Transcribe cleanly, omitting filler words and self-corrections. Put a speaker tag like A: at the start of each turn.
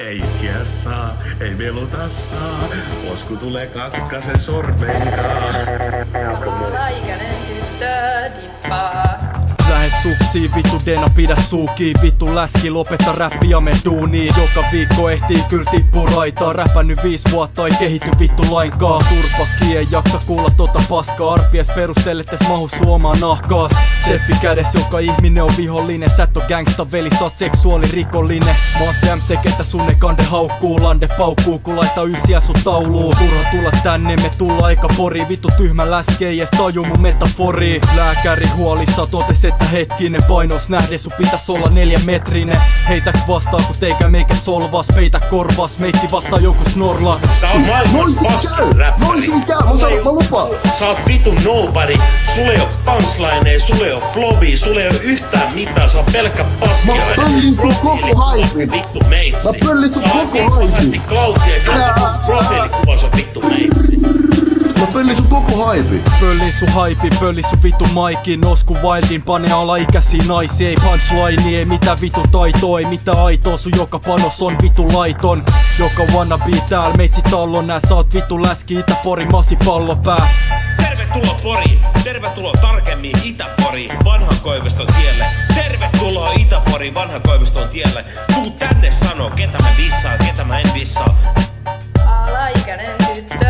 A: Ei itkeä saa, ei veluta saa, posku tulee kakkasen sormenkaan.
B: Alaikäinen tyttö dippaa.
C: Lähes suksii, vittu Dena pidä suukii. Vittu läski, lopeta räppi ja me duuniin. Joka viikko ehtii kyl tippuu raitaa. Räpännyt 5 vuotta, ei kehity vittu lainkaan. Turpakki ei jaksa kuulla tota paskaa. Arpies perustellettes mahu suomaan nahkaas. Sheffi kädes, joka ihminen on vihollinen. Sä et oo gangsta veli, sä oot seksuaalirikollinen. Mä oon se MC, ketä sunne kande haukkuu. Lande paukkuu, kun laita ysiä sun tauluu. Turha tulla tänne, me tulla aika pori. Vittu tyhmä läski, ei ees taju mun metaforii. Lääkäri huolissa totes, että hetkinen painos nähden sun pitäis olla 4 metrinen. Heitäks vastaan kun teikä meikä solvas. Peitä korvas, meitsi vastaa joku snorlak.
D: Sä oot maailman paskin räppäri.
E: Noisin käy, mä lupaan.
D: Sä oot vitun nobody. Sulle ei oo punchlineja, sulle ei oo flowia, sulle ei oo yhtään mitään. Sä oot pelkkä paskiainen.
E: Mä pöllin sun koko haipin.
D: Vittu meitsi.
E: Mä pöllin sun koko
D: Sä oot
E: haipin.
D: vittu Klautia ja profiilikuvas on vittu meitsi.
E: Mä pöllin sun koko haipin.
C: Pöllin sun haipi, pöllin sun vittu maikin. Nosku wildin, pane alaikäisiä naisia. Ei punchline, ei mitään vittu taitoa. Ei mitään aitoa, sun joka panos on vittu laiton. Joka wannabe tääl, meitsi tallon nää. Sä oot vittu läski, Itä-Pori, masipallopää.
F: Tervetuloa Poriin, tervetuloa tarkemmin Itä-Poriin, vanhan Koiviston tielle. Tervetuloa Itä-Poriin, vanhan Koiviston tielle. Tuu tänne sanoo, ketä mä dissaan, ketä mä en dissaa.
B: Alaikäinen tyttö